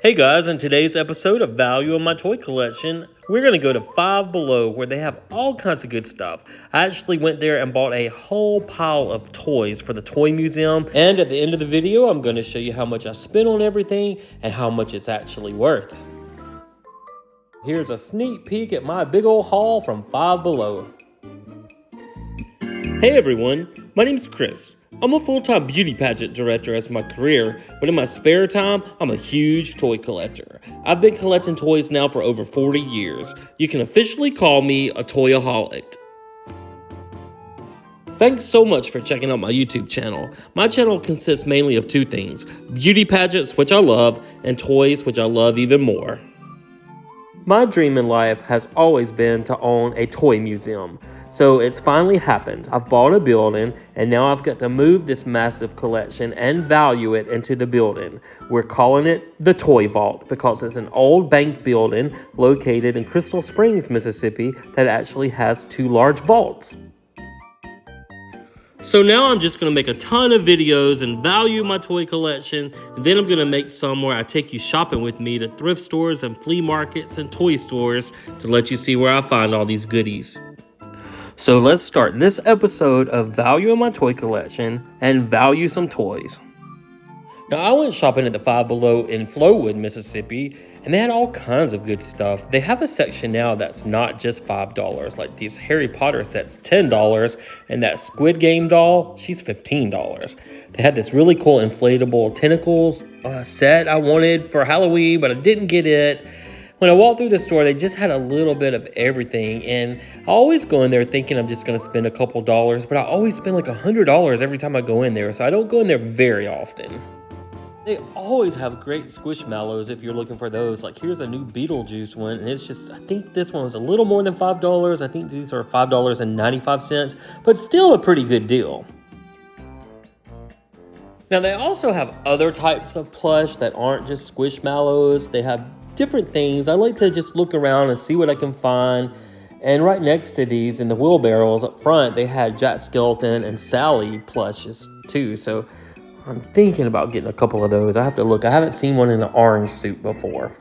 Hey guys, in today's episode of Value in My Toy Collection, we're going to go to Five Below where they have all kinds of good stuff. I actually went there and bought a whole pile of toys for the toy museum, and at the end of the video I'm going to show you how much I spent on everything and how much it's actually worth. Here's a sneak peek at my big old haul from Five Below. Hey everyone, my name's Chris. I'm a full-time beauty pageant director as my career, but in my spare time, I'm a huge toy collector. I've been collecting toys now for over 40 years. You can officially call me a toyaholic. Thanks so much for checking out my YouTube channel. My channel consists mainly of two things: beauty pageants, which I love, and toys, which I love even more. My dream in life has always been to own a toy museum. So it's finally happened. I've bought a building and now I've got to move this massive collection and value it into the building. We're calling it the Toy Vault because it's an old bank building located in Crystal Springs, Mississippi that actually has two large vaults. So now I'm just going to make a ton of videos and value my toy collection, and then I'm going to make some where I take you shopping with me to thrift stores and flea markets and toy stores to let you see where I find all these goodies. So let's start this episode of Value in My Toy Collection and value some toys. Now I went shopping at the Five Below in Flowood, Mississippi, and they had all kinds of good stuff. They have a section now that's not just $5, like these Harry Potter sets, $10, and that Squid Game doll, she's $15. They had this really cool inflatable tentacles set I wanted for Halloween, but I didn't get it. When I walked through the store, they just had a little bit of everything, and I always go in there thinking I'm just going to spend a couple dollars, but I always spend like $100 every time I go in there, so I don't go in there very often. They always have great Squishmallows if you're looking for those. Like here's a new Beetlejuice one, and it's just, I think this one was a little more than $5. I think these are $5.95, but still a pretty good deal. Now they also have other types of plush that aren't just Squishmallows. They have different things. I like to just look around and see what I can find. And right next to these in the wheelbarrows up front, they had Jack Skellington and Sally plushes too. So I'm thinking about getting a couple of those. I have to look. I haven't seen one in an orange suit before.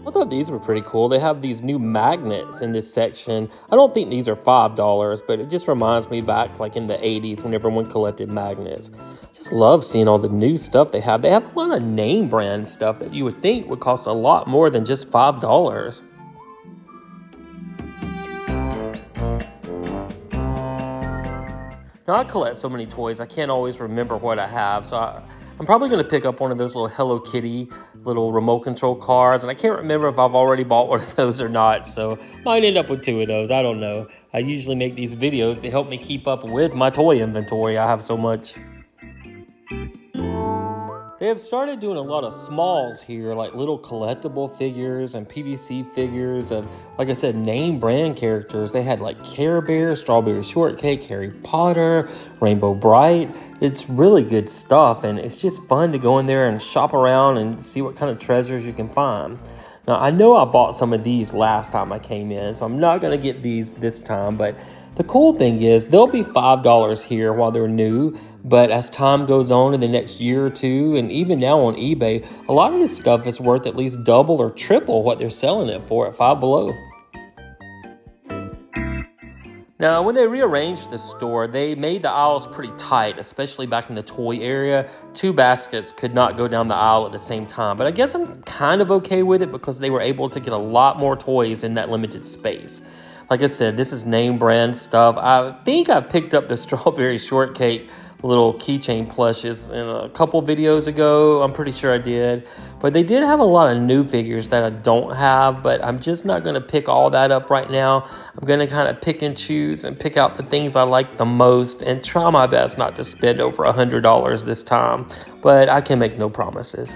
I thought these were pretty cool. They have these new magnets in this section. I don't think these are $5, but it just reminds me back like in the 80s when everyone collected magnets. Just love seeing all the new stuff they have. They have a lot of name brand stuff that you would think would cost a lot more than just $5. Now I collect so many toys, I can't always remember what I have, so I'm probably going to pick up one of those little Hello Kitty little remote control cars, and I can't remember if I've already bought one of those or not, so might end up with two of those. I don't know. I usually make these videos to help me keep up with my toy inventory. I have so much. They have started doing a lot of smalls here, like little collectible figures and PVC figures of, like I said, name brand characters. They had like Care Bear, Strawberry Shortcake, Harry Potter, Rainbow Bright. It's really good stuff, and it's just fun to go in there and shop around and see what kind of treasures you can find. Now, I know I bought some of these last time I came in, so I'm not going to get these this time, but the cool thing is they'll be $5 here while they're new, but as time goes on in the next year or two, and even now on eBay, a lot of this stuff is worth at least double or triple what they're selling it for at Five Below. Now, when they rearranged the store, they made the aisles pretty tight, especially back in the toy area. Two baskets could not go down the aisle at the same time, but I guess I'm kind of okay with it because they were able to get a lot more toys in that limited space. Like I said, this is name brand stuff. I think I picked up the Strawberry Shortcake little keychain plushes in a couple videos ago. I'm pretty sure I did. But they did have a lot of new figures that I don't have, but I'm just not going to pick all that up right now. I'm going to kind of pick and choose and pick out the things I like the most and try my best not to spend over $100 this time. But I can make no promises.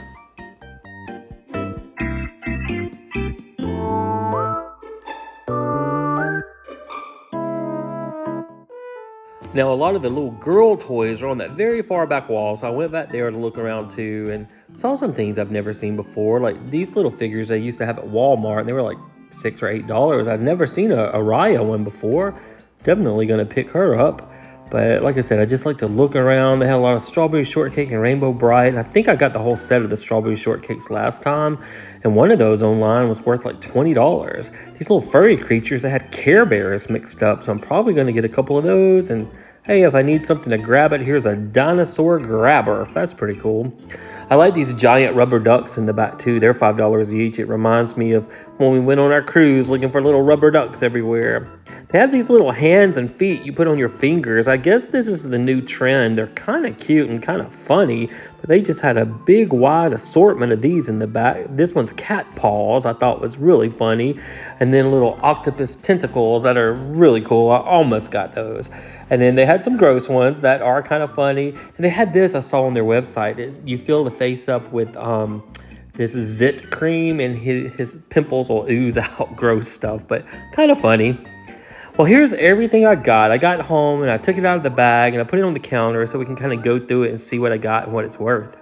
Now, a lot of the little girl toys are on that very far back wall, so I went back there to look around too and saw some things I've never seen before. Like these little figures they used to have at Walmart, and they were like $6 or $8. I'd never seen a Raya one before. Definitely going to pick her up. But like I said, I just like to look around. They had a lot of strawberry shortcake and rainbow bright. And I think I got the whole set of the strawberry shortcakes last time. And one of those online was worth like $20. These little furry creatures, they had Care Bears mixed up. So I'm probably going to get a couple of those. And hey, if I need something to grab it, here's a dinosaur grabber. That's pretty cool. I like these giant rubber ducks in the back too. They're $5 each. It reminds me of when we went on our cruise looking for little rubber ducks everywhere. They have these little hands and feet you put on your fingers. I guess this is the new trend. They're kind of cute and kind of funny, but they just had a big wide assortment of these in the back. This one's cat paws I thought was really funny. And then little octopus tentacles that are really cool. I almost got those. And then they had some gross ones that are kind of funny. And they had this I saw on their website. You fill the face up with this zit cream and his pimples will ooze out gross stuff, but kind of funny. Well, here's everything I got. I got home and I took it out of the bag and I put it on the counter so we can kind of go through it and see what I got and what it's worth.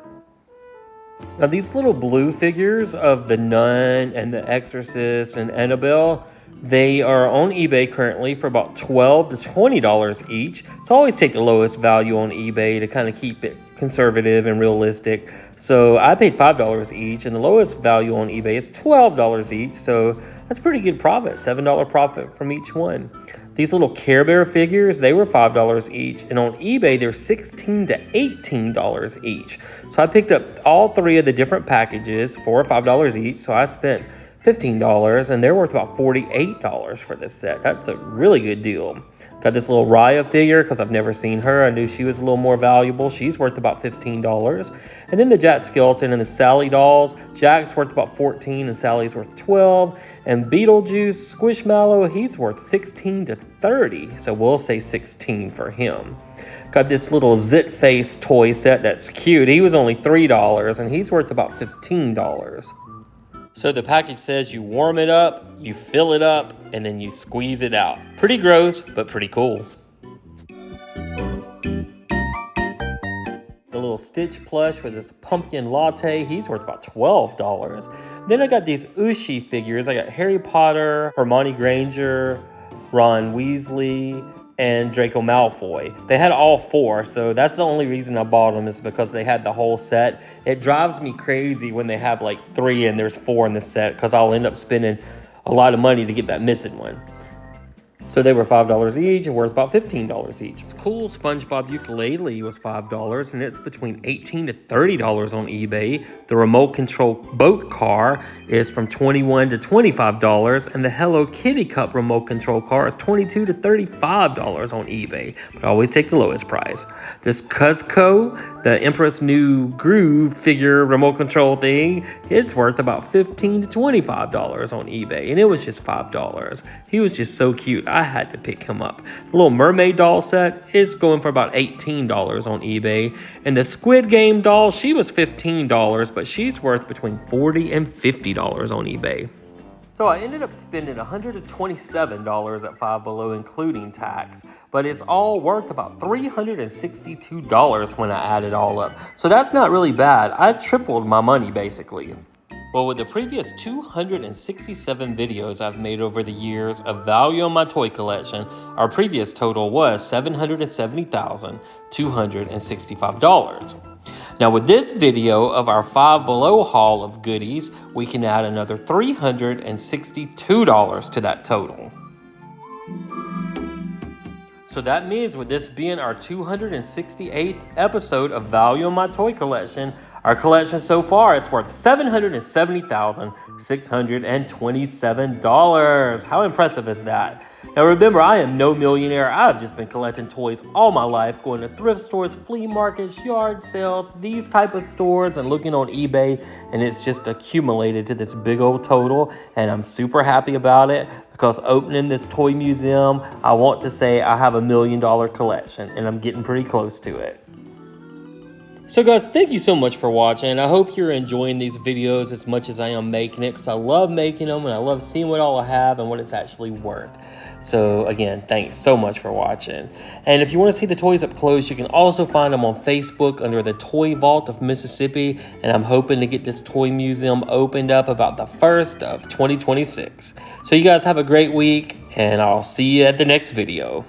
Now, these little blue figures of the Nun and the Exorcist and Annabelle, they are on eBay currently for about $12 to $20 each. So I always take the lowest value on eBay to kind of keep it conservative and realistic. So I paid $5 each, and the lowest value on eBay is $12 each. So that's pretty good profit, $7 profit from each one. These little Care Bear figures, they were $5 each, and on eBay, they're $16 to $18 each. So I picked up all three of the different packages for $5 each, so I spent $15, and they're worth about $48 for this set. That's a really good deal. Got this little Raya figure because I've never seen her. I knew she was a little more valuable. She's worth about $15. And then the Jack Skeleton and the Sally dolls. Jack's worth about $14 and Sally's worth $12. And Beetlejuice Squishmallow, he's worth $16 to $30. So we'll say $16 for him. Got this little Zit Face toy set that's cute. He was only $3 and he's worth about $15. So the package says you warm it up, you fill it up, and then you squeeze it out. Pretty gross, but pretty cool. The little Stitch plush with this pumpkin latte, he's worth about $12. Then I got these Ushi figures. I got Harry Potter, Hermione Granger, Ron Weasley, and Draco Malfoy. They had all four, so that's the only reason I bought them is because they had the whole set. It drives me crazy when they have like three and there's four in the set because I'll end up spending a lot of money to get that missing one. So they were $5 each and worth about $15 each. This cool SpongeBob ukulele was $5 and it's between $18 to $30 on eBay. The remote control boat car is from $21 to $25 and the Hello Kitty cup remote control car is $22 to $35 on eBay. But I always take the lowest price. This Cuzco, the Empress New Groove figure remote control thing, it's worth about $15 to $25 on eBay and it was just $5. He was just so cute. I had to pick him up. The little mermaid doll set is going for about $18 on eBay. And the Squid Game doll, she was $15, but she's worth between $40 and $50 on eBay. So I ended up spending $127 at Five Below, including tax, but it's all worth about $362 when I add it all up. So that's not really bad. I tripled my money basically. Well, with the previous 267 videos I've made over the years of value on my toy collection, our previous total was $770,265. Now with this video of our Five Below haul of goodies, we can add another $362 to that total. So that means with this being our 268th episode of Value on My Toy Collection, our collection so far is worth $770,627. How impressive is that? Now remember, I am no millionaire. I've just been collecting toys all my life, going to thrift stores, flea markets, yard sales, these type of stores, and looking on eBay, and it's just accumulated to this big old total, and I'm super happy about it because opening this toy museum, I want to say I have $1 million collection, and I'm getting pretty close to it. So guys, thank you so much for watching. I hope you're enjoying these videos as much as I am making it because I love making them and I love seeing what all I have and what it's actually worth. So again, thanks so much for watching. And if you want to see the toys up close, you can also find them on Facebook under the Toy Vault of Mississippi. And I'm hoping to get this toy museum opened up about the 1st of 2026. So you guys have a great week and I'll see you at the next video.